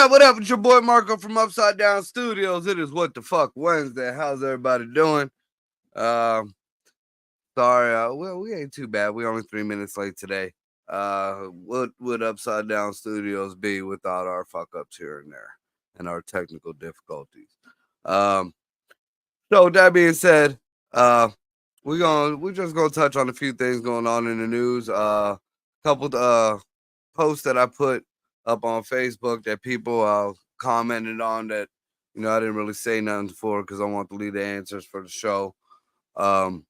What up? It's your boy Marco from Upside Down Studios. It is What the Fuck Wednesday. How's everybody doing? Sorry, well, we ain't too bad. We only 3 minutes late today. What would Upside Down Studios be without our fuck ups here and there and our technical difficulties? So that being said, we're just gonna touch on a few things going on in the news. Couple posts that I put up on Facebook that people commented on that, I didn't really say nothing for because I want to leave the answers for the show. Talk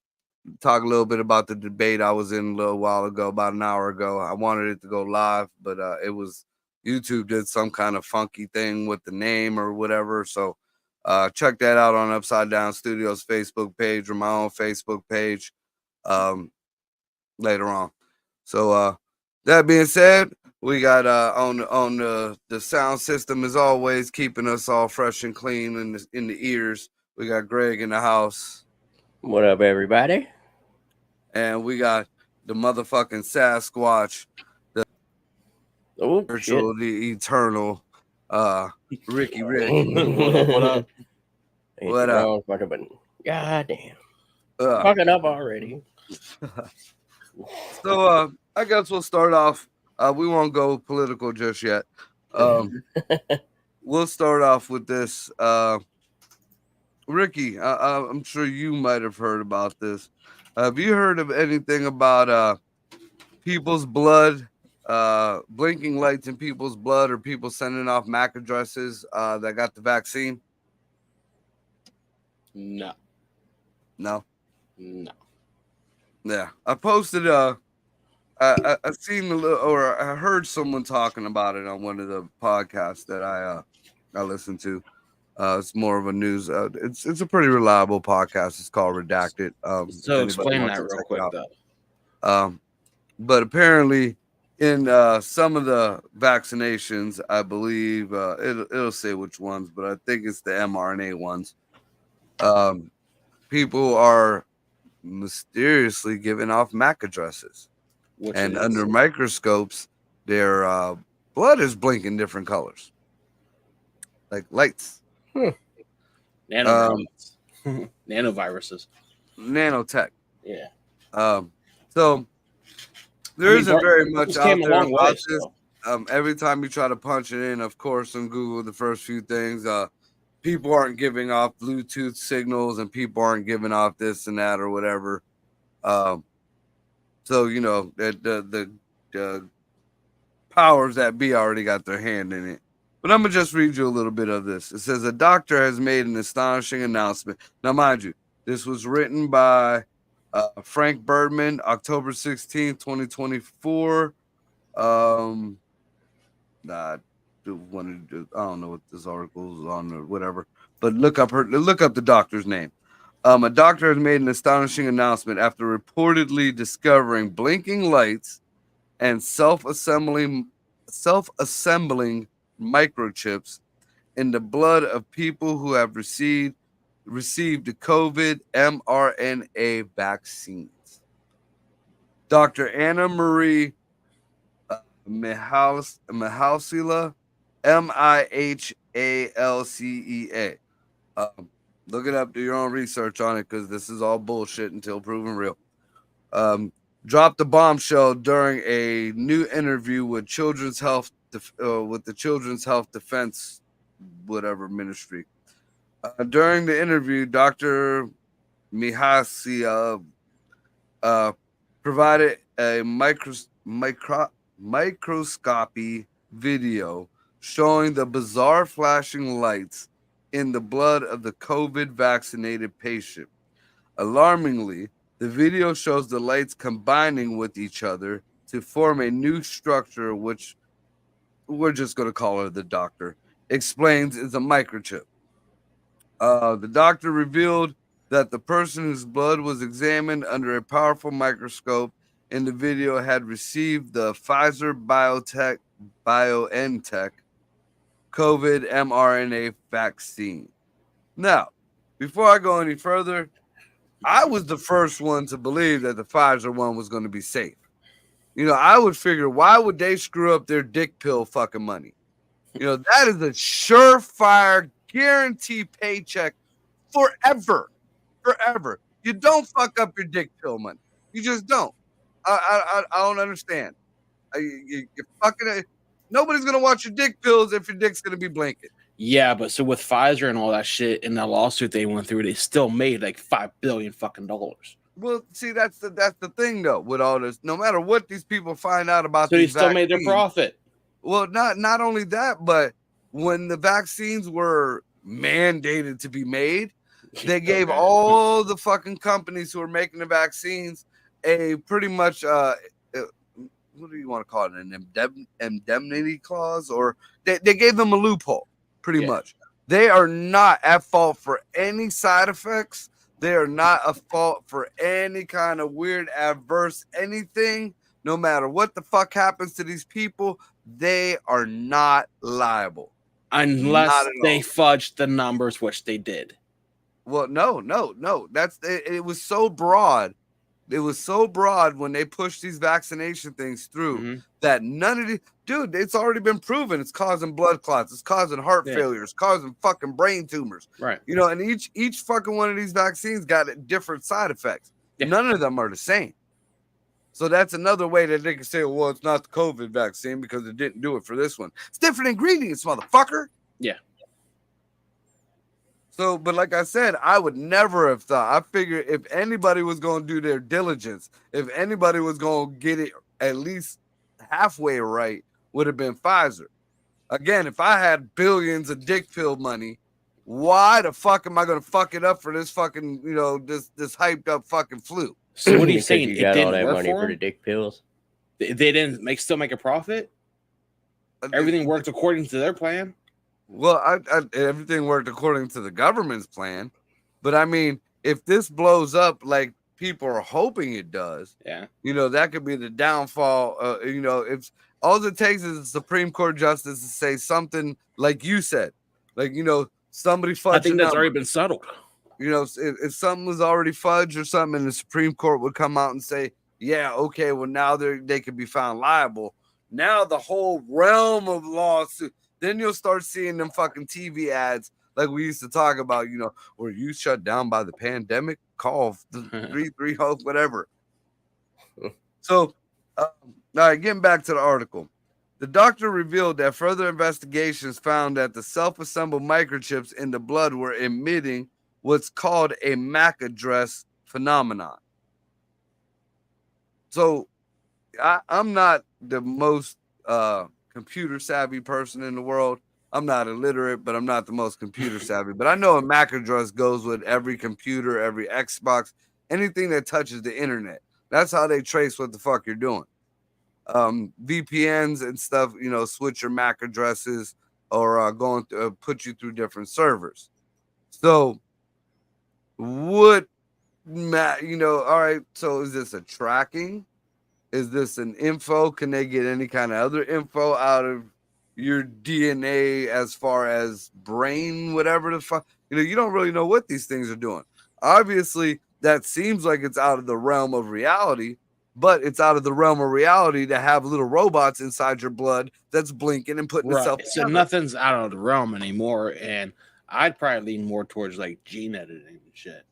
a little bit about the debate I was in a little while ago, about an hour ago. I wanted it to go live, but it was YouTube did some kind of funky thing with the name or whatever. So check that out on Upside Down Studios Facebook page or my own Facebook page later on. So that being said, we got on the sound system as always, keeping us all fresh and clean in the ears. We got Greg in the house. What up, everybody? And we got the motherfucking Sasquatch, the virtual, the eternal, Ricky Rick. What up? What up? God damn. Fucking up already. So I guess we'll start off. We won't go political just yet. We'll start off with this. Ricky, I'm sure you might have heard about this. Have you heard of anything about people's blood, blinking lights in people's blood, or people sending off MAC addresses that got the vaccine? No. Yeah, I posted I seen a little, or I heard someone talking about it on one of the podcasts that I listened to. It's more of a news. It's a pretty reliable podcast. It's called Redacted. So explain that real quick, though. But apparently, in some of the vaccinations, I believe it'll say which ones, but I think it's the mRNA ones. People are mysteriously giving off MAC addresses. And under microscopes, their blood is blinking different colors, like lights. Nanoviruses. Nanoviruses. Nanotech. Yeah. So there isn't very much out there about this. So. Every time you try to punch it in, of course, on Google, the first few things, people aren't giving off Bluetooth signals, and people aren't giving off this and that or whatever. So, the powers that be already got their hand in it. But I'm going to just read you a little bit of this. It says, a doctor has made an astonishing announcement. Now, mind you, this was written by Frank Birdman, October 16, 2024. I don't know what this article is on or whatever. But look up the doctor's name. A doctor has made an astonishing announcement after reportedly discovering blinking lights and self-assembling microchips in the blood of people who have received the COVID mRNA vaccines. Dr. Anna Marie Mihalcea, Mihalcea. Look it up, do your own research on it, because this is all bullshit until proven real. Dropped the bombshell during a new interview with Children's Health, with the Children's Health Defense, whatever ministry. During the interview, Dr. Mihalcea provided a microscopy video showing the bizarre flashing lights in the blood of the COVID vaccinated patient. Alarmingly, the video shows the lights combining with each other to form a new structure, which we're just going to call her the doctor. explains is a microchip. The doctor revealed that the person whose blood was examined under a powerful microscope in the video had received the Pfizer BioNTech COVID mRNA vaccine. Now, before I go any further, I was the first one to believe that the Pfizer one was going to be safe. You know, I would figure, why would they screw up their dick pill fucking money? You know, that is a surefire guaranteed paycheck forever. Forever. You don't fuck up your dick pill money. You just don't. I don't understand. You're fucking it. Nobody's going to watch your dick pills if your dick's going to be blanket. Yeah, but so with Pfizer and all that shit in the lawsuit they went through, they still made like $5 billion fucking dollars. Well, see, that's the thing though. With all this, no matter what these people find out about, so they still made their profit. Well, not only that, but when the vaccines were mandated to be made, they gave all the fucking companies who are making the vaccines a pretty much what do you want to call it, an indemnity clause, or they gave them a loophole. Pretty much. They are not at fault for any side effects. They are not at fault for any kind of weird adverse anything. No matter what the fuck happens to these people, they are not liable. Unless they fudged the numbers, which they did. Well, no. That's it was so broad. It was so broad when they pushed these vaccination things through that none of the dude, it's already been proven it's causing blood clots, it's causing heart failure, it's causing fucking brain tumors. Right. You know, and each fucking one of these vaccines got different side effects. Yeah. None of them are the same. So that's another way that they can say, well, it's not the COVID vaccine because it didn't do it for this one. It's different ingredients, motherfucker. Yeah. So, but like I said, I would never have thought. I figured if anybody was going to do their diligence, if anybody was going to get it at least halfway right, would have been Pfizer. Again, if I had billions of dick pill money, why the fuck am I going to fuck it up for this fucking, you know, this hyped up fucking flu? So what are you saying? You got all that money for the dick pills? They didn't still make a profit? Everything worked according to their plan? Well, everything worked according to the government's plan, but I mean, if this blows up like people are hoping it does, you know, that could be the downfall. You know, if all it takes is a Supreme Court justice to say something like you said, like, you know, somebody fudged. I think that's already been settled. You know, if something was already fudged or something, and the Supreme Court would come out and say, yeah, okay, well, now they could be found liable. Now the whole realm of lawsuit. Then you'll start seeing them fucking TV ads like we used to talk about, you know, were you shut down by the pandemic? Call 330, whatever. So, all right, getting back to the article. The doctor revealed that further investigations found that the self-assembled microchips in the blood were emitting what's called a MAC address phenomenon. So, I'm not the most computer savvy person in the world. I'm not illiterate, but I'm not the most computer savvy. But I know a MAC address goes with every computer, every Xbox, anything that touches the internet. That's how they trace what the fuck you're doing. VPNs and stuff, you know, switch your MAC addresses or going to put you through different servers. So, what, you know, all right, so is this a tracking? Is this an info? Can they get any kind of other info out of your DNA as far as brain, whatever the fuck? You know, you don't really know what these things are doing. Obviously, that seems like it's out of the realm of reality, but it's out of the realm of reality to have little robots inside your blood that's blinking and putting itself together. So nothing's out of the realm anymore, and I'd probably lean more towards like gene editing and shit.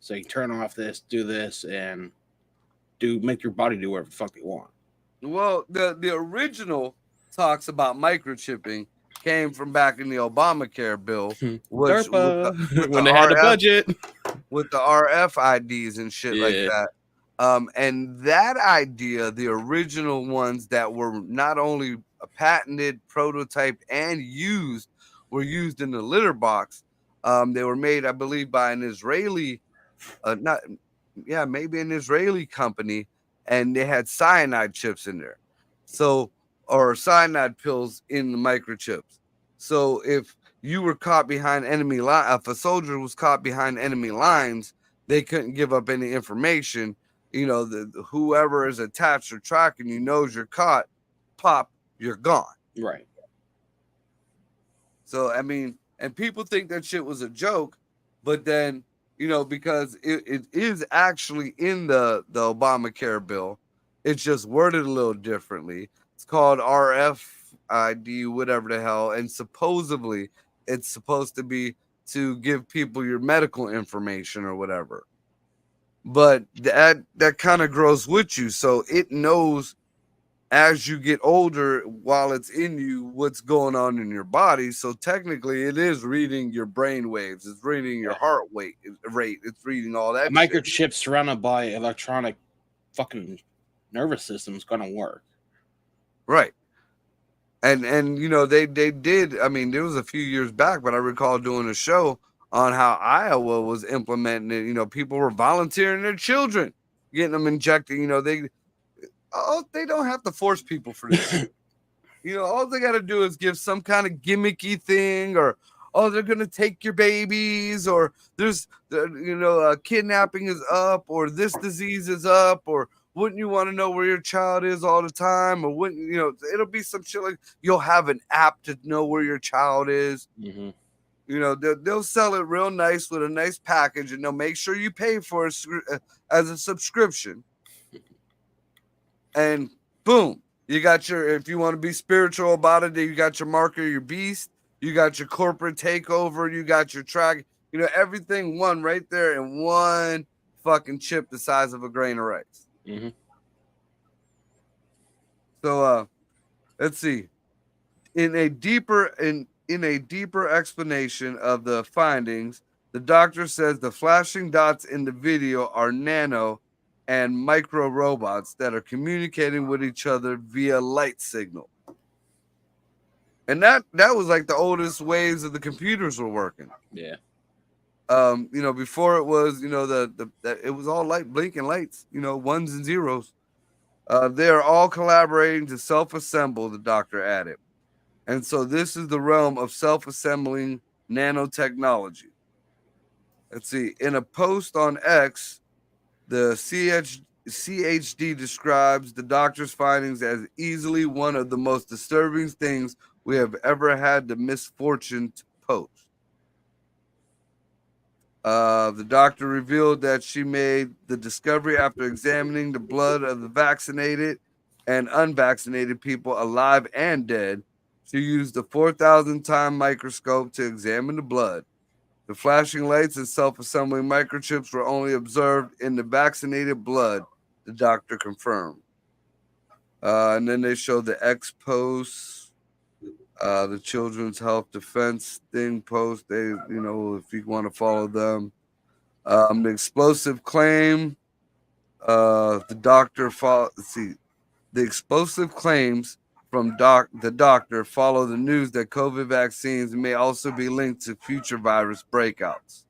So you turn off this, do this, and make your body do whatever the fuck they want. Well, the original talks about microchipping came from back in the Obamacare bill, which when they had the budget with the RFIDs and shit like that. And that idea, the original ones that were not only patented, prototyped, and used, were used in the litter box. They were made, I believe, by an Israeli, maybe an Israeli company, and they had cyanide chips in there. So, or cyanide pills in the microchips. So if you were caught behind enemy line, if a soldier was caught behind enemy lines, they couldn't give up any information. You know, whoever is attached or tracking you knows you're caught. Pop, you're gone. Right. So I mean, and people think that shit was a joke, but then you know, because it is actually in the Obamacare bill, it's just worded a little differently. It's called RFID, whatever the hell, and supposedly it's supposed to be to give people your medical information or whatever. But that kind of grows with you, so it knows as you get older while it's in you what's going on in your body. So technically it is reading your brain waves, it's reading your heart rate, it's reading all that. A microchip surrounded by electronic fucking nervous system is gonna work. Right. And you know, they did, I mean, there was a few years back, but I recall doing a show on how Iowa was implementing it. You know, people were volunteering their children, getting them injected. You know, they don't have to force people for this. You know, all they got to do is give some kind of gimmicky thing, or they're gonna take your babies, or there's kidnapping is up, or this disease is up, or wouldn't you want to know where your child is all the time, or wouldn't you know? It'll be some shit like you'll have an app to know where your child is. Mm-hmm. You know, they'll sell it real nice with a nice package, and they'll make sure you pay for it as a subscription. And boom, you got if you want to be spiritual about it, you got your marker, your beast, you got your corporate takeover, you got your track, you know, everything one right there in one fucking chip the size of a grain of rice. Mm-hmm. So let's see. In a deeper explanation of the findings, the doctor says the flashing dots in the video are nano and micro robots that are communicating with each other via light signal. And that was like the oldest ways of the computers were working. Yeah. You know, before it was, you know, it was all light blinking lights, you know, ones and zeros. They are all collaborating to self-assemble, the doctor added. And so this is the realm of self-assembling nanotechnology. Let's see. In a post on X, the CHD describes the doctor's findings as easily one of the most disturbing things we have ever had the misfortune to post. The doctor revealed that she made the discovery after examining the blood of the vaccinated and unvaccinated people, alive and dead. She used the 4,000 time microscope to examine the blood. The flashing lights and self-assembling microchips were only observed in the vaccinated blood, the doctor confirmed. And then they showed the X posts, the Children's Health Defense thing post. They, you know, if you want to follow them. The explosive claim, the doctor the explosive claims from the doctor follow the news that COVID vaccines may also be linked to future virus breakouts.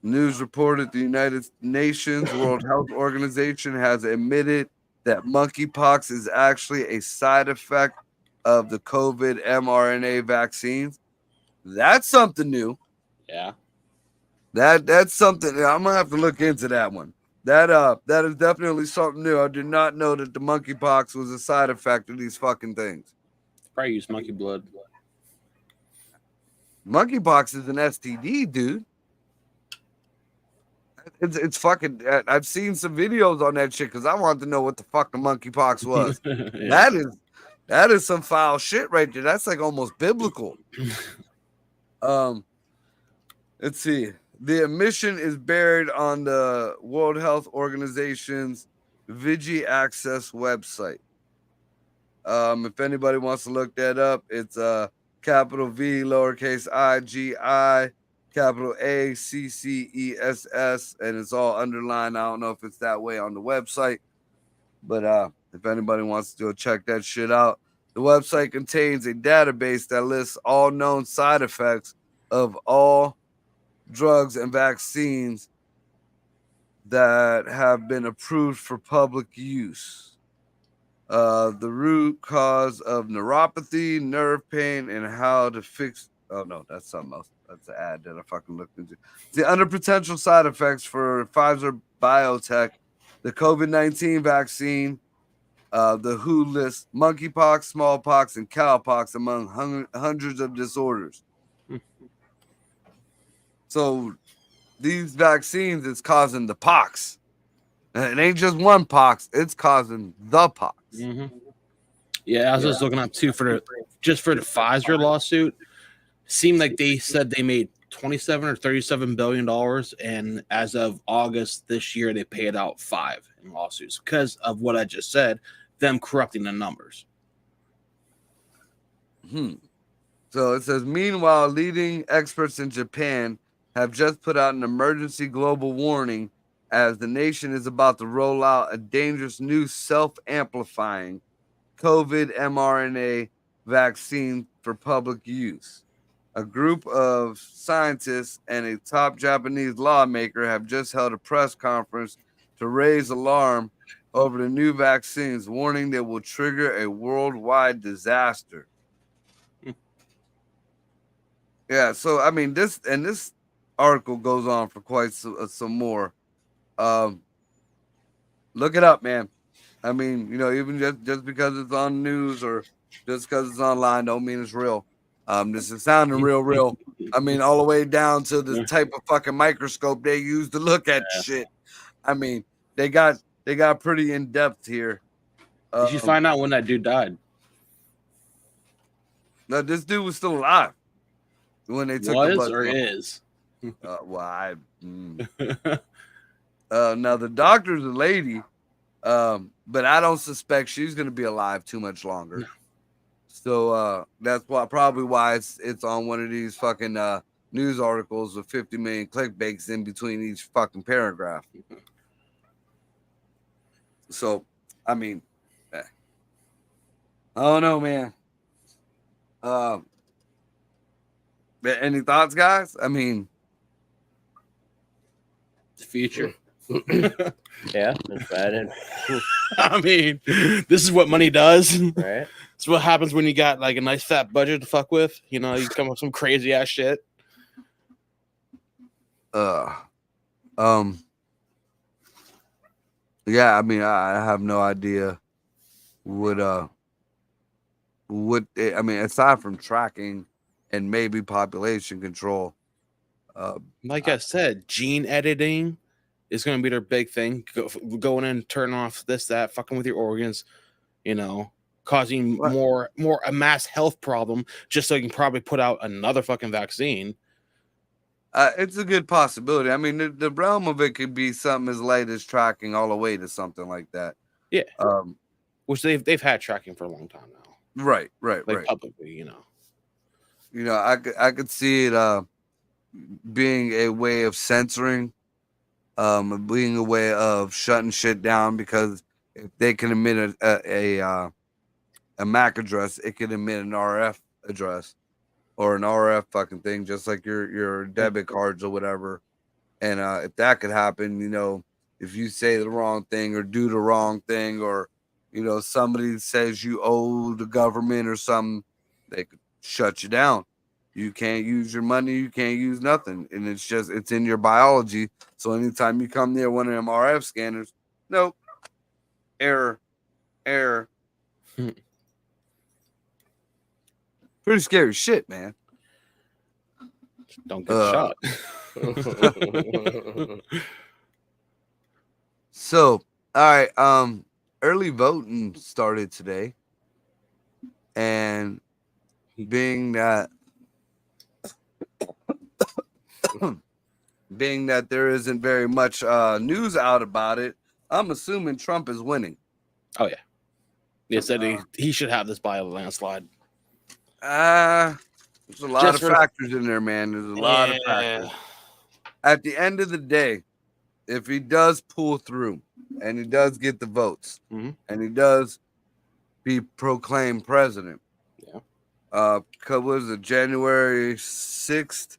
News reported the United Nations World Health Organization has admitted that monkeypox is actually a side effect of the COVID mRNA vaccines. That's something new. Yeah. That's something I'm gonna have to look into that one. That is definitely something new. I did not know that the monkeypox was a side effect of these fucking things. Probably use monkey blood. Monkeypox is an STD, dude. It's fucking. I've seen some videos on that shit because I wanted to know what the fuck the monkeypox was. Yeah. That is some foul shit right there. That's like almost biblical. Let's see. The admission is buried on the World Health Organization's Vigi Access website. If anybody wants to look that up, it's capital V, lowercase I, G, I, capital A, C, C, E, S, S, and it's all underlined. I don't know if it's that way on the website, but if anybody wants to go check that shit out, the website contains a database that lists all known side effects of all drugs and vaccines that have been approved for public use. the root cause of neuropathy, nerve pain, and how to fix. Oh no, that's something else. That's an ad that I fucking looked into. The under potential side effects for Pfizer Biotech, the COVID-19 vaccine, the WHO lists monkeypox, smallpox, and cowpox among hundreds of disorders. So these vaccines is causing the pox. It ain't just one pox; it's causing the pox. Mm-hmm. Yeah, I was just looking up too for the Pfizer lawsuit. Seemed like they said they made $27 or $37 billion, and as of August this year, they paid out 5 in lawsuits because of what I just said, them corrupting the numbers. So it says, meanwhile, leading experts in Japan have just put out an emergency global warning as the nation is about to roll out a dangerous new self-amplifying COVID mRNA vaccine for public use. A group of scientists and a top Japanese lawmaker have just held a press conference to raise alarm over the new vaccines, warning they will trigger a worldwide disaster. Yeah, so I mean this article goes on for quite some more. Look it up, man. I mean, even just because it's on news or just because it's online, don't mean it's real. This is sounding real. I mean, all the way down to the type of fucking microscope they use to look at shit. I mean, they got pretty in depth here. Did you find out when that dude died? No, this dude was still alive when they took the blood. Or is? Now the doctor's a lady, but I don't suspect she's gonna be alive too much longer. No. So that's probably why it's on one of these fucking news articles with 50 million clickbaits in between each fucking paragraph. So, I mean, I don't know, man. Any thoughts, guys? I mean, the future. Yeah, that's bad. I mean, this is what money does. Right. It's what happens when you got like a nice fat budget to fuck with. You come up with some crazy ass shit. Yeah, I mean, I have no idea what I mean, aside from tracking and maybe population control. Like I said, gene editing is going to be their big thing. Going in and turn off this, that, fucking with your organs, causing more a mass health problem just so you can probably put out another fucking vaccine. It's a good possibility. I mean, the realm of it could be something as light as tracking all the way to something like that. Yeah. Which they've had tracking for a long time now. Right. Publicly, I could see it being a way of censoring, being a way of shutting shit down, because if they can emit a MAC address, it can emit an RF address or an RF fucking thing, just like your debit cards or whatever. And if that could happen, if you say the wrong thing or do the wrong thing, or somebody says you owe the government or something, they could shut you down. You can't use your money. You can't use nothing. And it's in your biology. So anytime you come near one of them RF scanners, nope. Error. Pretty scary shit, man. Don't get shot. So, all right. Early voting started today. And being that there isn't very much news out about it, I'm assuming Trump is winning. Oh yeah. They said he should have this by a landslide. There's a lot of factors in there, man. There's a lot of factors. At the end of the day, if he does pull through and he does get the votes, mm-hmm. and he does be proclaimed president, was it January 6th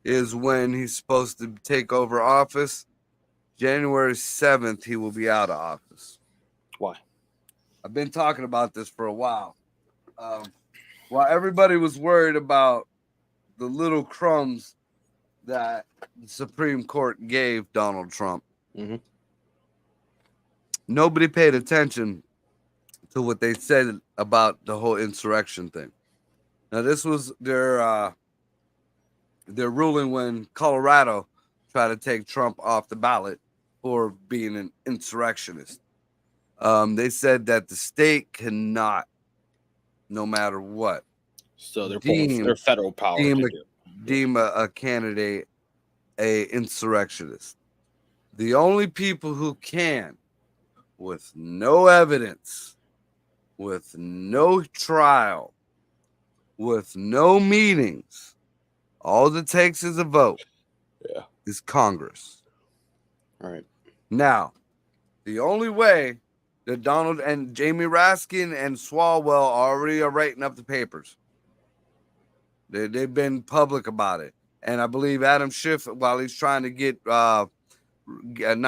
is when he's supposed to take over office. January 7th, he will be out of office. Why? I've been talking about this for a while. While everybody was worried about the little crumbs that the Supreme Court gave Donald Trump, nobody paid attention to what they said about the whole insurrection thing. Now, this was their ruling when Colorado tried to take Trump off the ballot for being an insurrectionist. They said that the state cannot, no matter what, so they're pulling their federal power deem a candidate a insurrectionist. The only people who can, with no evidence, with no trial, with no meetings, all it takes is a vote. Yeah, is Congress. All right. Now, the only way that Donald and Jamie Raskin and Swalwell already are writing up the papers. They've been public about it. And I believe Adam Schiff, while he's trying to get not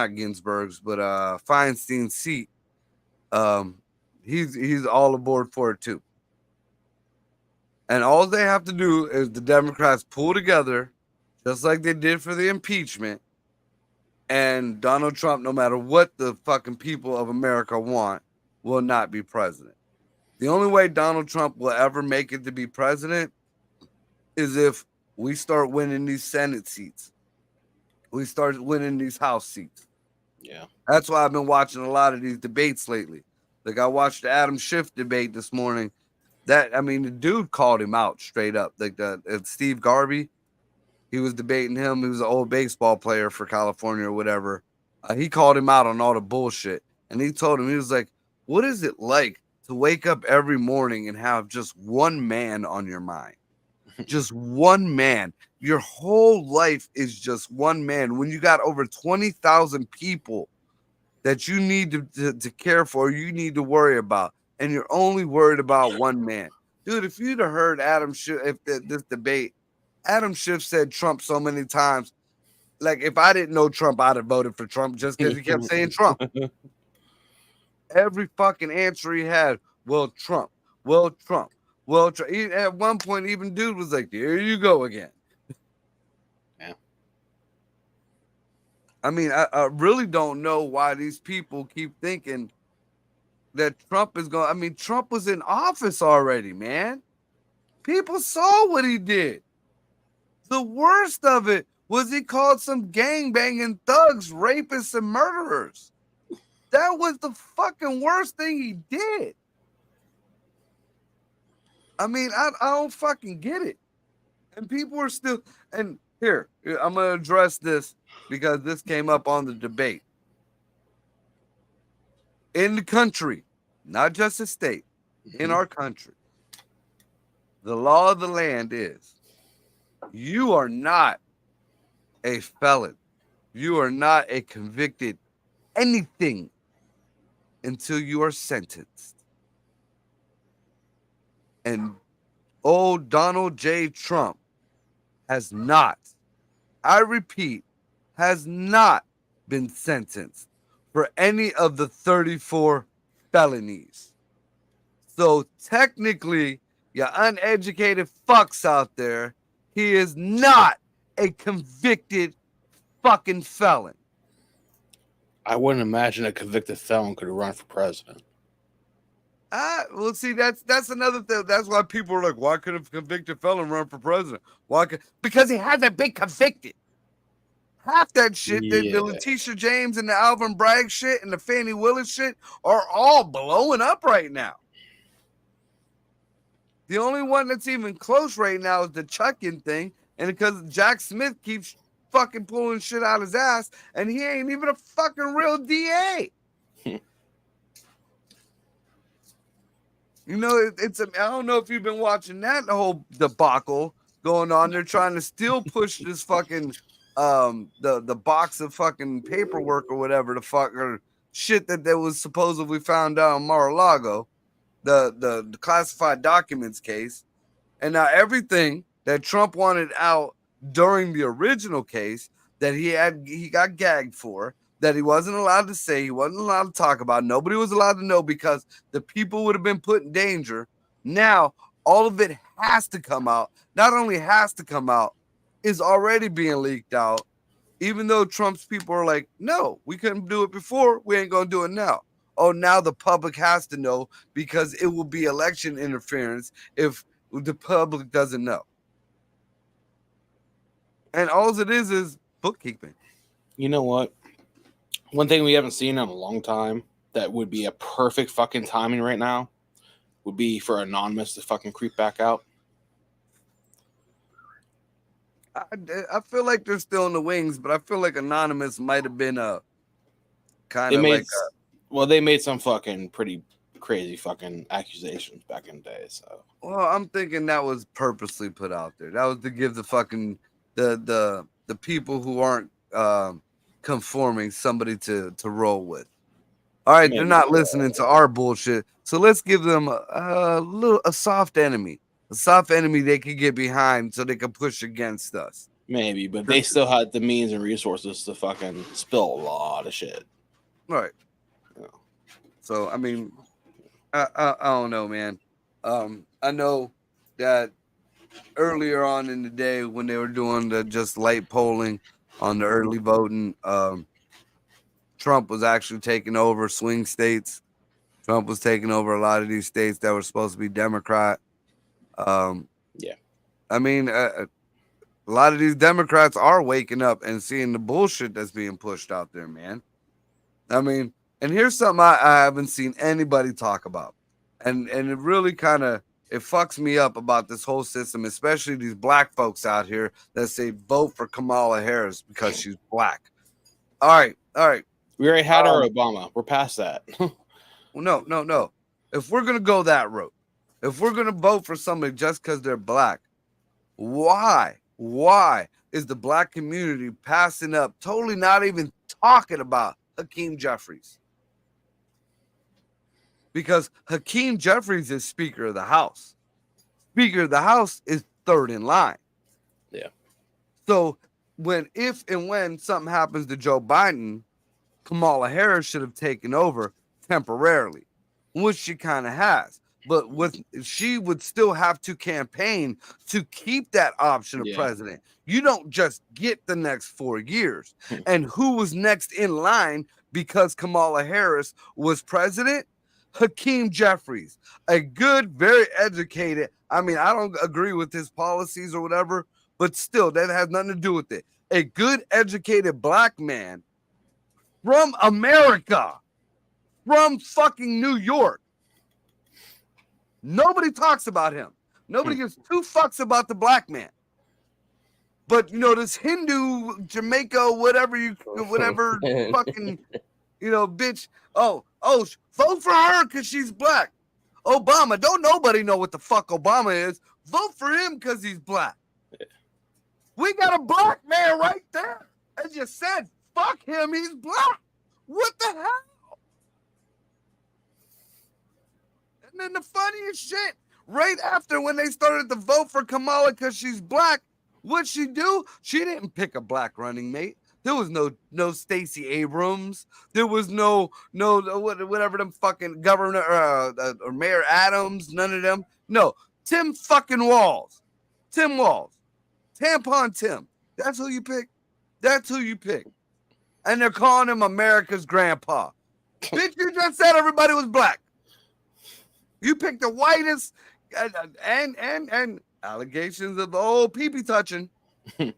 Ginsburg's, but Feinstein's seat, he's all aboard for it too. And all they have to do is the Democrats pull together, just like they did for the impeachment, and Donald Trump, no matter what the fucking people of America want, will not be president. The only way Donald Trump will ever make it to be president is if we start winning these Senate seats. We start winning these House seats. Yeah. That's why I've been watching a lot of these debates lately. Like I watched the Adam Schiff debate this morning. The dude called him out straight up. Like Steve Garvey, he was debating him. He was an old baseball player for California or whatever. He called him out on all the bullshit. And he told him, he was like, what is it like to wake up every morning and have just one man on your mind? Just one man. Your whole life is just one man. When you got over 20,000 people that you need to care for, you need to worry about, and you're only worried about one man. Dude, if you'd have heard Adam Schiff, this debate, Adam Schiff said Trump so many times. Like, if I didn't know Trump, I'd have voted for Trump just because he kept saying Trump. Every fucking answer he had, well, Trump. At one point, even dude was like, there you go again. Yeah. I mean, I really don't know why these people keep thinking that Trump is going. I mean, Trump was in office already, man. People saw what he did. The worst of it was he called some gangbanging thugs rapists and murderers. That was the fucking worst thing he did. I mean, I don't fucking get it. And people are still, and here, I'm going to address this because this came up on the debate. In the country, not just the state, in our country, the law of the land is you are not a felon. You are not a convicted anything until you are sentenced. And old Donald J. Trump has not, I repeat, has not been sentenced for any of the 34 felonies. So technically, you uneducated fucks out there, he is not a convicted fucking felon. I wouldn't imagine a convicted felon could run for president. Well, see, that's another thing. That's why people are like, why could a convicted felon run for president? Because he hasn't been convicted. Half that shit, the Letitia James and the Alvin Bragg shit and the Fannie Willis shit are all blowing up right now. The only one that's even close right now is the Chuckin thing, and because Jack Smith keeps fucking pulling shit out his ass, and he ain't even a fucking real DA. You know, I don't know if you've been watching that whole debacle going on. They're trying to still push this fucking the box of fucking paperwork or whatever the fuck or shit that was supposedly found out in Mar-a-Lago, the classified documents case, and now everything that Trump wanted out during the original case that he got gagged for, that he wasn't allowed to say, he wasn't allowed to talk about. Nobody was allowed to know because the people would have been put in danger. Now, all of it has to come out. Not only has to come out, is already being leaked out. Even though Trump's people are like, no, we couldn't do it before. We ain't going to do it now. Oh, now the public has to know because it will be election interference if the public doesn't know. And all it is bookkeeping. You know what? One thing we haven't seen in a long time that would be a perfect fucking timing right now would be for Anonymous to fucking creep back out. I feel like they're still in the wings, but I feel like Anonymous might have been a kind of like a... Well, they made some fucking pretty crazy fucking accusations back in the day. So, well, I'm thinking that was purposely put out there. That was to give the fucking the people who aren't conforming somebody to roll with. All right, they're not listening to our bullshit, so let's give them a soft enemy they could get behind, so they can push against us. Maybe, but they still had the means and resources to fucking spill a lot of shit. Right. So, I mean, I don't know, man. I know that earlier on in the day when they were doing the just light polling on the early voting, Trump was actually taking over swing states. Trump was taking over a lot of these states that were supposed to be Democrat. Yeah. I mean, a lot of these Democrats are waking up and seeing the bullshit that's being pushed out there, man. I mean, and here's something I haven't seen anybody talk about. And it really kind of, it fucks me up about this whole system, especially these black folks out here that say vote for Kamala Harris because she's black. All right. We already had our Obama. We're past that. Well, no. If we're going to go that route, if we're going to vote for somebody just because they're black, why is the black community passing up, totally not even talking about Hakeem Jeffries? Because Hakeem Jeffries is Speaker of the House. Speaker of the House is third in line. Yeah. So if and when something happens to Joe Biden, Kamala Harris should have taken over temporarily, which she kind of has. But she would still have to campaign to keep that option of president. You don't just get the next 4 years. And who was next in line because Kamala Harris was president? Hakeem Jeffries, a good, very educated. I mean, I don't agree with his policies or whatever, but still, that has nothing to do with it. A good, educated black man from America, from fucking New York. Nobody talks about him. Nobody gives two fucks about the black man. But this Hindu, Jamaica, whatever fucking, bitch. Oh, vote for her because she's black. Obama, don't nobody know what the fuck Obama is. Vote for him because he's black. We got a black man right there. I just said, fuck him, he's black. What the hell? And then the funniest shit, right after when they started to vote for Kamala because she's black, what'd she do? She didn't pick a black running mate. There was no Stacey Abrams. There was no whatever them fucking governor or Mayor Adams. None of them. No, Tim fucking Walz. Tim Walz. Tampon Tim. That's who you pick. And they're calling him America's grandpa. Bitch, you just said everybody was black. You picked the whitest and allegations of the old pee-pee touching. And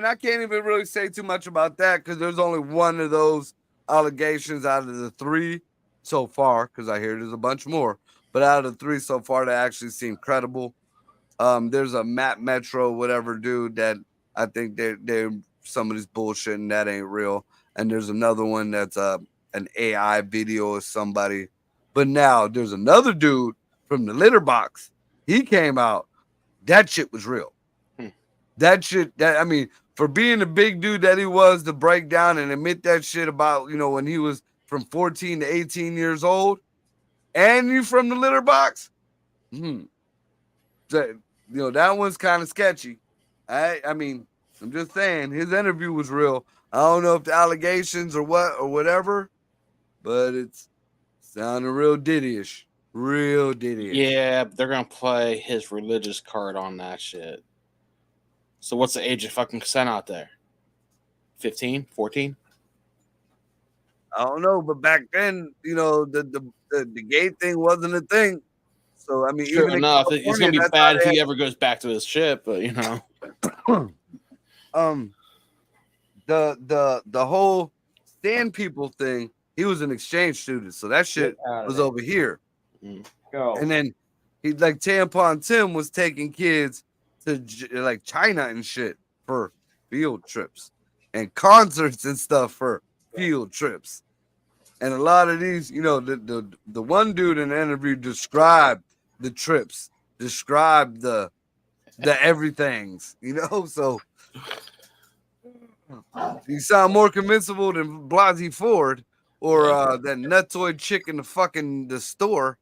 I can't even really say too much about that because there's only one of those allegations out of the three so far, because I hear there's a bunch more. But out of the three so far, that actually seem credible. There's a Matt Metro, whatever dude that I think they're somebody's bullshit and that ain't real. And there's another one that's an AI video of somebody. But now there's another dude from the litter box. He came out. That shit was real. That shit, for being the big dude that he was to break down and admit that shit about, when he was from 14 to 18 years old and you from the litter box. That one's kind of sketchy. I mean, I'm just saying his interview was real. I don't know if the allegations or what or whatever, but it's sounding real Diddy-ish. Real Diddy-ish. Yeah, they're gonna play his religious card on that shit. So what's the age of fucking consent out there? 15, 14? I don't know, but back then, you know, the gay thing wasn't a thing. So I mean, True even in enough, it's California, gonna be that's bad how if they he ever goes back to his shit, but you know. The whole stand people thing, he was an exchange student, so that shit was over here. Go. And then he like Tampon Tim was taking kids to like China and shit for field trips and concerts and stuff for field trips. And a lot of these, you know, the one dude in the interview described the trips, described the everythings, you know. So you sound more convincible than Blasey Ford or that nuttoid chick in the store.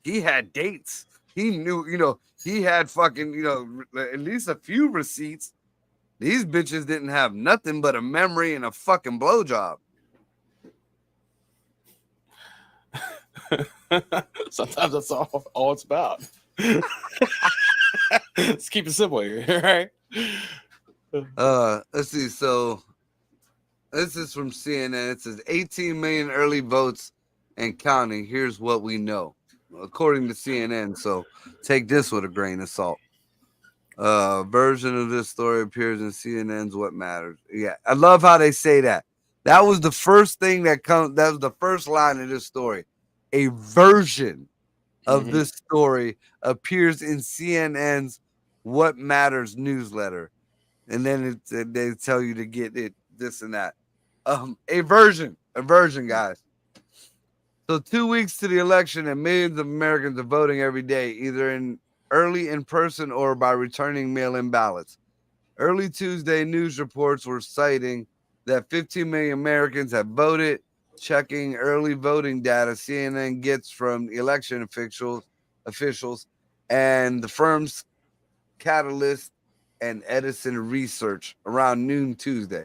He had dates. He knew, you know, he had fucking, you know, at least a few receipts. These bitches didn't have nothing but a memory and a fucking blowjob. Sometimes that's all it's about. Let's keep it simple here, right? Let's see. So this is from CNN. It says 18 million early votes and counting. Here's what we know, according to CNN. So take this with a grain of salt. Version of this story appears in CNN's What Matters. Yeah, I love how they say that. That was the first thing that comes. That was the first line of this story. A version of this story appears in CNN's What Matters newsletter, and then they tell you to get it this and that. A version, guys. So 2 weeks to the election, and millions of Americans are voting every day, either early in person or by returning mail-in ballots. Early Tuesday news reports were citing that 15 million Americans have voted. Checking early voting data CNN gets from election officials and the firms Catalyst and Edison Research around noon Tuesday.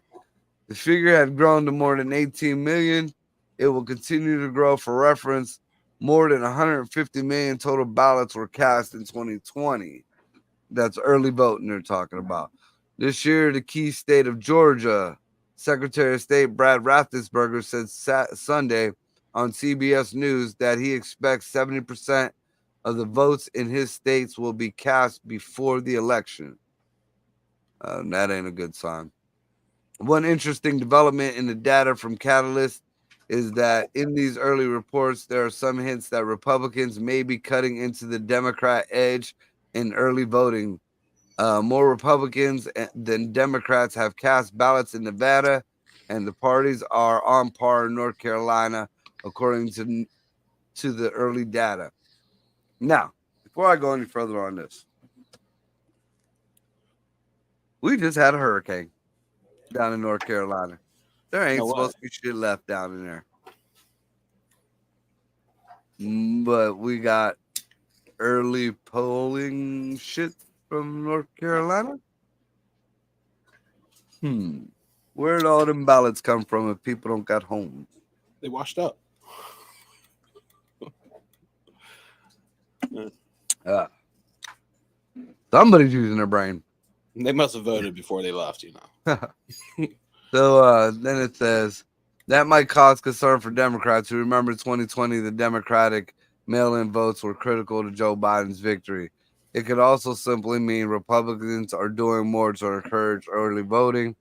The figure had grown to more than 18 million. It will continue to grow. For reference, more than 150 million total ballots were cast in 2020. That's early voting they're talking about. This year, the key state of Georgia, Secretary of State Brad Raffensperger said Sunday on CBS News that he expects 70% of the votes in his states will be cast before the election. That ain't a good sign. One interesting development in the data from Catalyst is that in these early reports, there are some hints that Republicans may be cutting into the Democrat edge in early voting. More Republicans than Democrats have cast ballots in Nevada, and the parties are on par in North Carolina, according to the early data. Now, before I go any further on this, we just had a hurricane down in North Carolina. There ain't supposed to be shit left down in there. But we got early polling shit from North Carolina. Where'd all them ballots come from if people don't got homes? They washed up. Somebody's using their brain. They must have voted before they left, you know. So then it says that might cause concern for Democrats who remember 2020, the Democratic mail-in votes were critical to Joe Biden's victory. It could also simply mean Republicans are doing more to encourage early voting.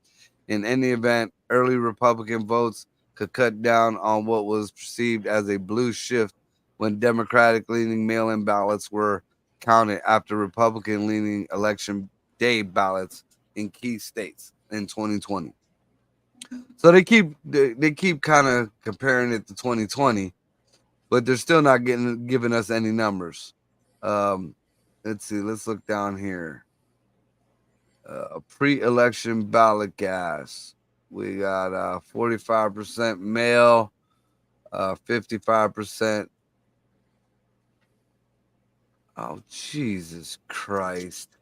In any event, early Republican votes could cut down on what was perceived as a blue shift when Democratic-leaning mail-in ballots were counted after Republican-leaning election day ballots in key states in 2020. So they keep kind of comparing it to 2020, but they're still not giving us any numbers. Let's see. Let's look down here. Pre-election ballot gas. We got 45% mail, 55%. Oh, Jesus Christ.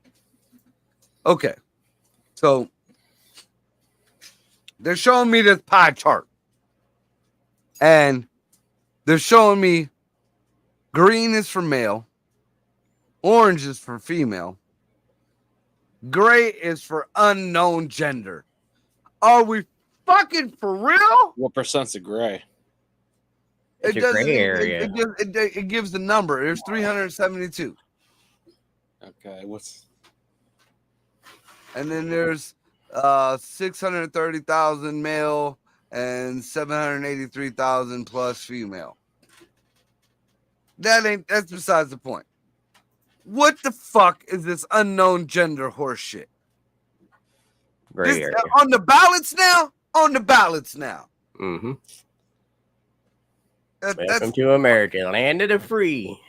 Okay, so they're showing me this pie chart, and they're showing me green is for male, orange is for female, gray is for unknown gender. Are we fucking for real? What percent's of gray? It's a gray area. It gives the number. There's 372. Okay, what's And then there's 630,000 male and 783,000 plus female. That's besides the point. What the fuck is this unknown gender horse shit? Gray area. On the ballots now? On the ballots now. Mm-hmm. That's Welcome to America, land of the free.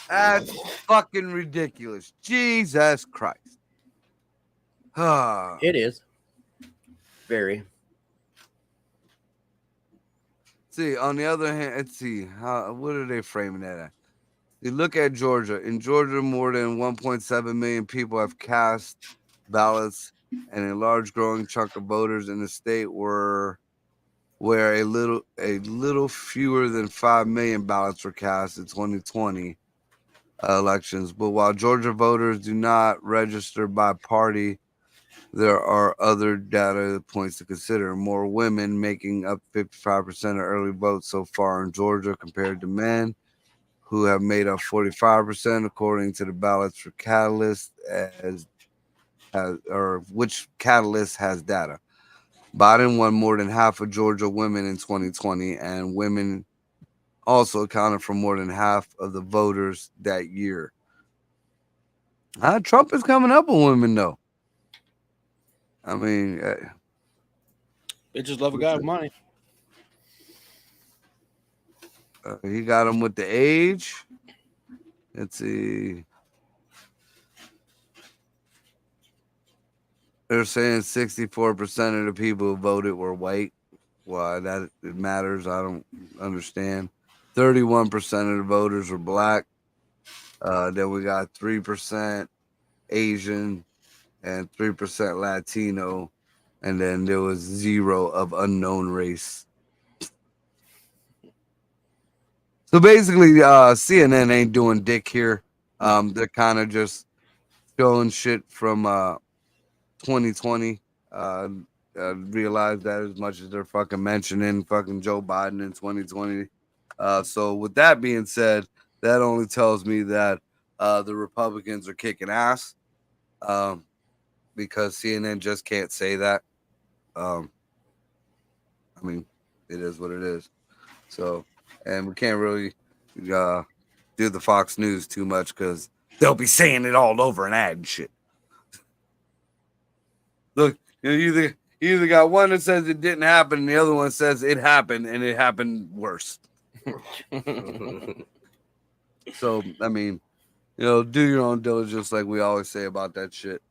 That's fucking ridiculous. Jesus Christ. It is. Very. See, on the other hand, let's see. What are they framing that at? You look at Georgia. In Georgia, more than 1.7 million people have cast ballots, and a large growing chunk of voters in the state where a little fewer than 5 million ballots were cast in 2020 elections. But while Georgia voters do not register by party, there are other data points to consider. More women making up 55% of early votes so far in Georgia compared to men, who have made up 45%, according to the ballots for Catalyst, which Catalyst has data. Biden won more than half of Georgia women in 2020, and women also accounted for more than half of the voters that year. Trump is coming up on women, though. I mean, bitches love a guy with money. He got them with the age. Let's see. They're saying 64% of the people who voted were white. Why that it matters, I don't understand. 31% of the voters were black. Then we got 3% Asian and 3% Latino. And then there was 0 of unknown race. So basically, CNN ain't doing dick here. They're kind of just showing shit from 2020. Realize that as much as they're fucking mentioning fucking Joe Biden in 2020. So with that being said, that only tells me that the Republicans are kicking ass, because CNN just can't say that. I mean, it is what it is. So, and we can't really do the Fox News too much because they'll be saying it all over an ad and shit. Look, you either got one that says it didn't happen and the other one says it happened and it happened worse. So, I mean, do your own diligence like we always say about that shit.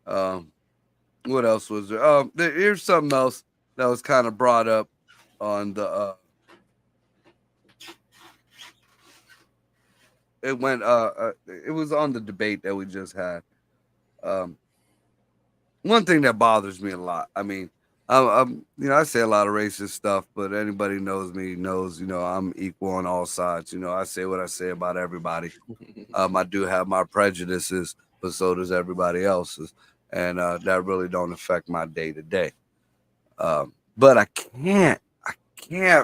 What else was there? Here's something else that was kind of brought up on the it was on the debate that we just had. One thing that bothers me a lot. I mean, I'm I say a lot of racist stuff, but anybody knows me knows, I'm equal on all sides. I say what I say about everybody. I do have my prejudices, but so does everybody else's. And that really don't affect my day to day. But I can't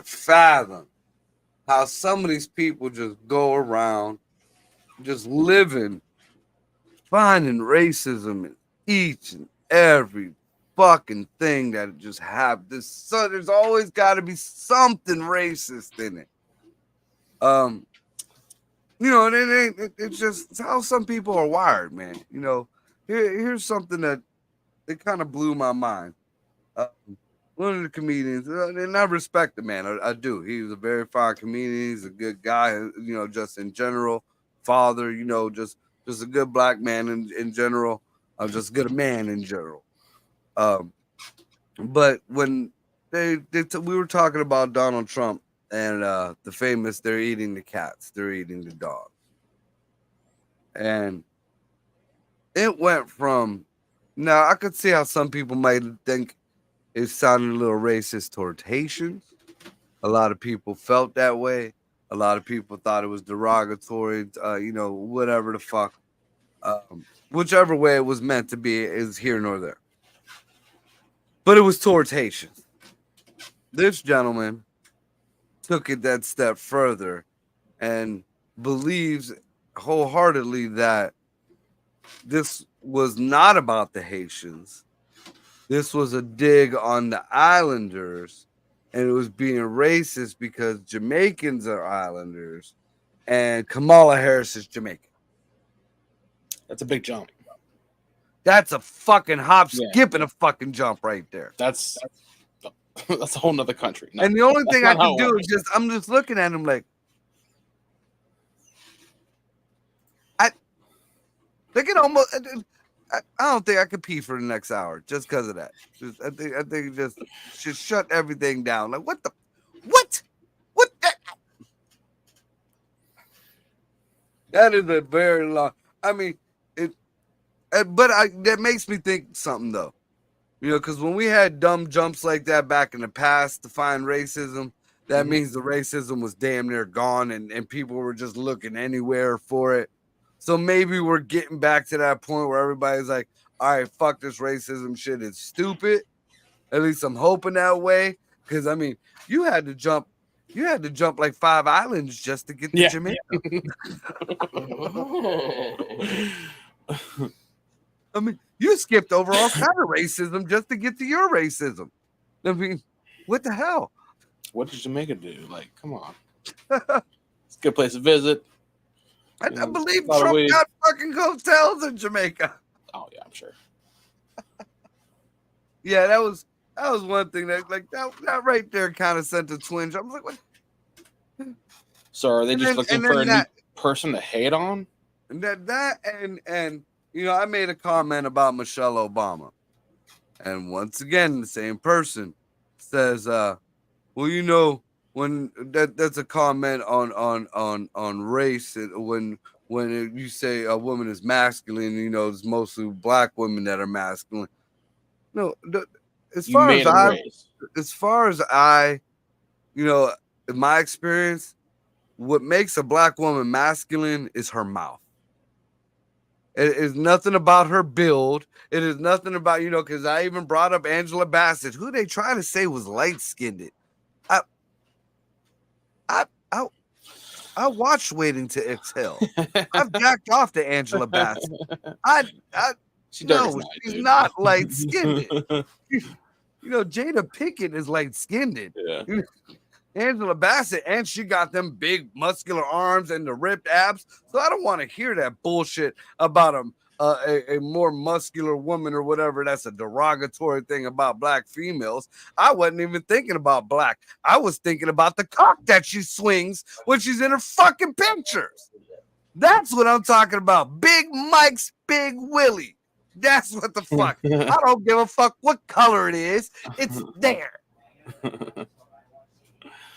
fathom how some of these people just go around just living, finding racism in each and every fucking thing that just happens. So there's always got to be something racist in it. It's just how some people are wired, man. Here's something that it kind of blew my mind. One of the comedians, and I respect the man. I do. He's a very fine comedian. He's a good guy, just in general. Father, just a good black man in general. Just a good man in general. But when we were talking about Donald Trump and the famous, they're eating the cats, they're eating the dogs. And it went from Now I could see how some people might think it sounded a little racist towards Haitians. A lot of people felt that way. A lot of people thought it was derogatory. Whatever the fuck. Whichever way it was meant to be is here nor there. But it was towards Haitians. This gentleman took it that step further and believes wholeheartedly that this was not about the Haitians. This was a dig on the Islanders, and it was being racist because Jamaicans are Islanders and Kamala Harris is Jamaican. That's a big jump. That's a fucking hop, Yeah. skip, and a fucking jump right there. That's a whole nother country. No, and the only thing I not how can it do works. is I'm just looking at him like, they can almost. I don't think I could pee for the next hour just because of that. I think just should shut everything down. Like what? That is a very long. I mean, that makes me think something though. Because when we had dumb jumps like that back in the past to find racism, that means the racism was damn near gone and people were just looking anywhere for it. So maybe we're getting back to that point where everybody's like, all right, fuck this racism shit. It's stupid. At least I'm hoping that way. Because, I mean, you had to jump like 5 islands just to get to Jamaica. I mean, you skipped over all kind of racism just to get to your racism. I mean, what the hell? What did Jamaica do? Like, come on. It's a good place to visit. I believe Trump got fucking hotels in Jamaica. Oh yeah, I'm sure. Yeah, that was one thing that that right there kind of sent a twinge. I was like, what? So are they just looking for a new person to hate on? And and I made a comment about Michelle Obama, and once again, the same person says, well, when that's a comment on race, when you say a woman is masculine, it's mostly black women that are masculine. No, as far as I, in my experience, what makes a black woman masculine is her mouth. It is nothing about her build. It is nothing about, because I even brought up Angela Bassett, who they try to say was light-skinned. I watched Waiting to Exhale. I've jacked off to Angela Bassett. She's not light-skinned. Jada Pinkett is light-skinned. Yeah. Angela Bassett, and she got them big muscular arms and the ripped abs. So I don't want to hear that bullshit about a more muscular woman or whatever. That's a derogatory thing about black females. I wasn't even thinking about black. I was thinking about the cock that she swings when she's in her fucking pictures. That's what I'm talking about. Big Mike's Big Willie. That's what the fuck. I don't give a fuck what color it is. It's there.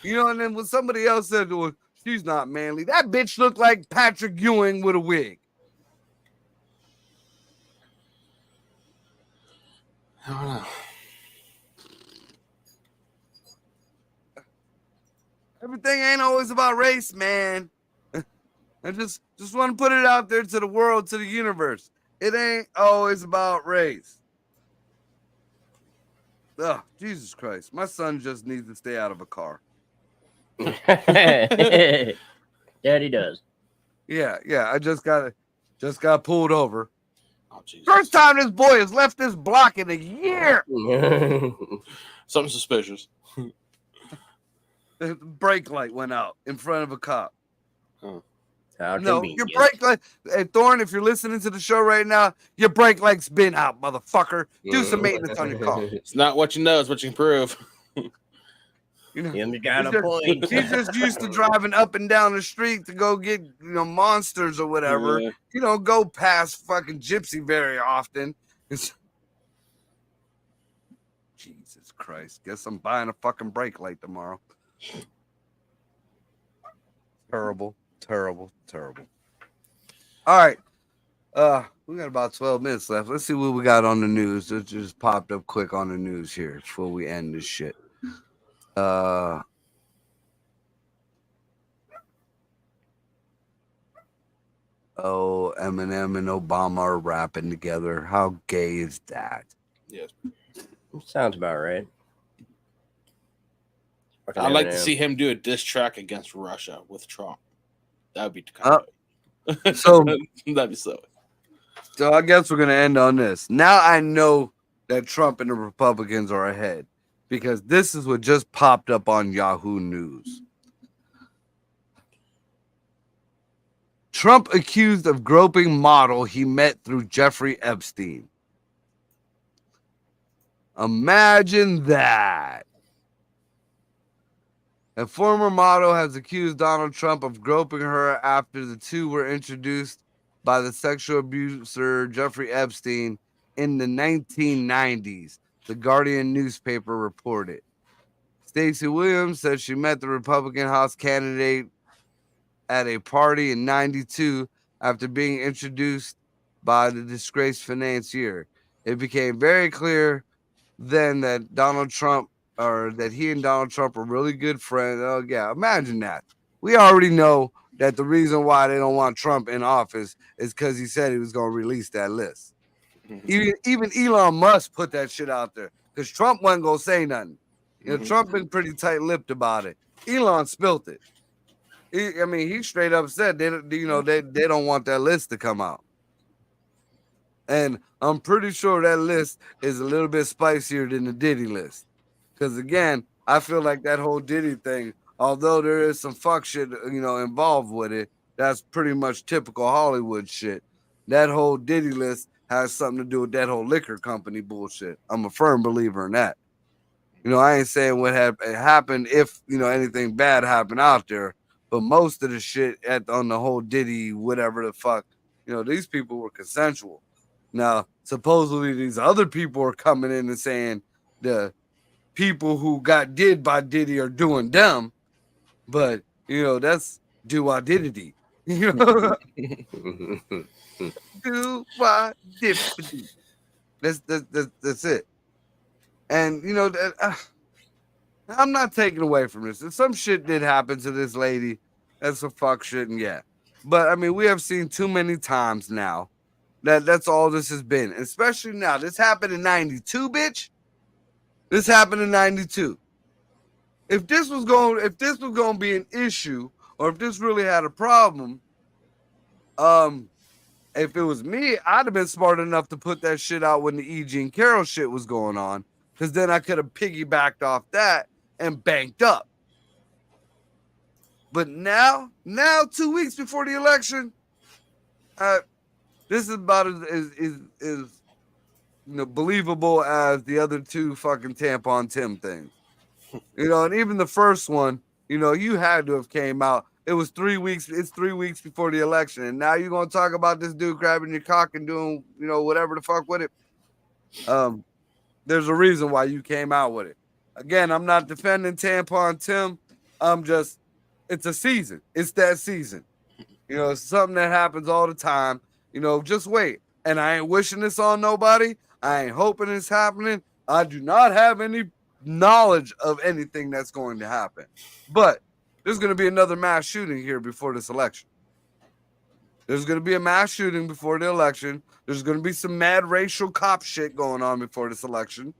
And then when somebody else said, well, she's not manly, that bitch looked like Patrick Ewing with a wig. I don't know. Everything ain't always about race, man. I just want to put it out there to the world, to the universe. It ain't always about race. Oh, Jesus Christ. My son just needs to stay out of a car. Daddy does. Yeah. I just got pulled over. Oh, Jesus. First time this boy has left this block in a year. Something suspicious. The brake light went out in front of a cop. Oh. No, your brake light. Hey, Thorne, if you're listening to the show right now, your brake light's been out, motherfucker. Do some maintenance on your car. It's not what you know, it's what you can prove. You got a point. He's just used to driving up and down the street to go get monsters or whatever. Yeah. You don't go past fucking Gypsy very often. Jesus Christ. Guess I'm buying a fucking brake light tomorrow. Terrible. All right. We got about 12 minutes left. Let's see what we got on the news. It just popped up quick on the news here before we end this shit. Oh, Eminem and Obama are rapping together. How gay is that? Yes. Sounds about right. Fucking I'd like to Eminem. see him do a diss track against Russia with Trump. That would be kind of So, that'd be so. so I guess we're gonna end on this. Now I know that Trump and the Republicans are ahead because this is what just popped up on Yahoo News. Trump accused of groping model he met through Jeffrey Epstein. Imagine that. A former model has accused Donald Trump of groping her after the two were introduced by the sexual abuser Jeffrey Epstein in the 1990s, the Guardian newspaper reported. Stacey Williams said she met the Republican House candidate at a party in 92 after being introduced by the disgraced financier. It became very clear then that he and Donald Trump are really good friends. Oh yeah, imagine that. We already know that the reason why they don't want Trump in office is because he said he was going to release that list. Even Elon Musk put that shit out there because Trump wasn't going to say nothing. You know, Trump been pretty tight-lipped about it. Elon spilt it. He straight up said they don't want that list to come out. And I'm pretty sure that list is a little bit spicier than the Diddy list. Because again, I feel like that whole Diddy thing, although there is some fuck shit, involved with it, that's pretty much typical Hollywood shit. That whole Diddy list has something to do with that whole liquor company bullshit. I'm a firm believer in that. I ain't saying what happened if, anything bad happened out there, but most of the shit on the whole Diddy, whatever the fuck, these people were consensual. Now, supposedly these other people are coming in and saying the people who got did by Diddy are doing them, but that's do-wah-diddity. Do-wah-diddity. That's it. And I'm not taking away from this. If some shit did happen to this lady, that's some fuck shit, and yeah. But we have seen too many times now that's all this has been. Especially now. This happened in 92, bitch. This happened in 92. If this was going to be an issue, or if this really had a problem, if it was me, I'd have been smart enough to put that shit out when the E. Jean Carroll shit was going on, because then I could have piggybacked off that and banked up. But now 2 weeks before the election, this is about as believable as the other two fucking Tampon Tim things. And even the first one, you had to have came out. It was 3 weeks. It's 3 weeks before the election. And now you're going to talk about this dude grabbing your cock and doing, whatever the fuck with it. There's a reason why you came out with it. Again, I'm not defending Tampon Tim. It's a season. It's that season. It's something that happens all the time. Just wait. And I ain't wishing this on nobody. I ain't hoping it's happening. I do not have any knowledge of anything that's going to happen. But there's going to be another mass shooting here before this election. There's going to be a mass shooting before the election. There's going to be some mad racial cop shit going on before this election.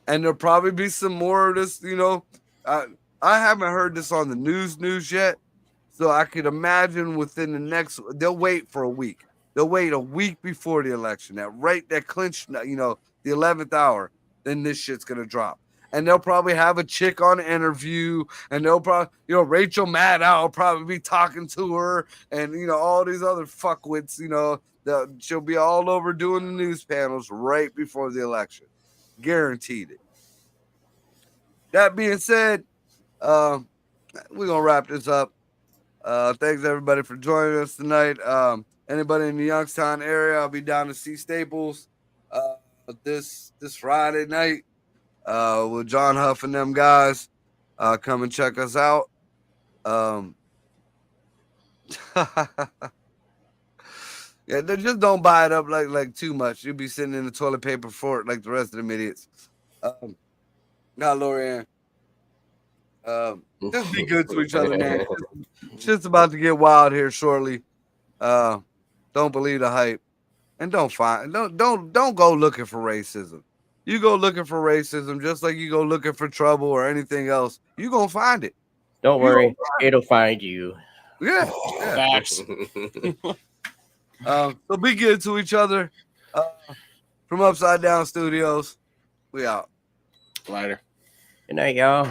And there'll probably be some more of this, I haven't heard this on the news yet. So I could imagine within the they'll wait for a week. They'll wait a week before the election. That clinch, the 11th hour, then this shit's going to drop. And they'll probably have a chick on an interview, and they'll probably, Rachel Maddow will probably be talking to her, and, all these other fuckwits, she'll be all over doing the news panels right before the election. Guaranteed it. That being said, we're going to wrap this up. Thanks everybody for joining us tonight. Anybody in the Youngstown area, I'll be down to see Staples this Friday night with John Huff and them guys. Come and check us out. Yeah, Yeah, just don't buy it up like too much. You'll be sitting in the toilet paper fort like the rest of them idiots. Now, Lorianne. Just be good to each other, man. Shit's about to get wild here shortly. Don't believe the hype, and don't go looking for racism. You go looking for racism just like you go looking for trouble or anything else. You gonna find it. Don't worry, it'll find you. Yeah. Facts. So be good to each other. From Upside Down Studios, we out. Later. Good night, y'all.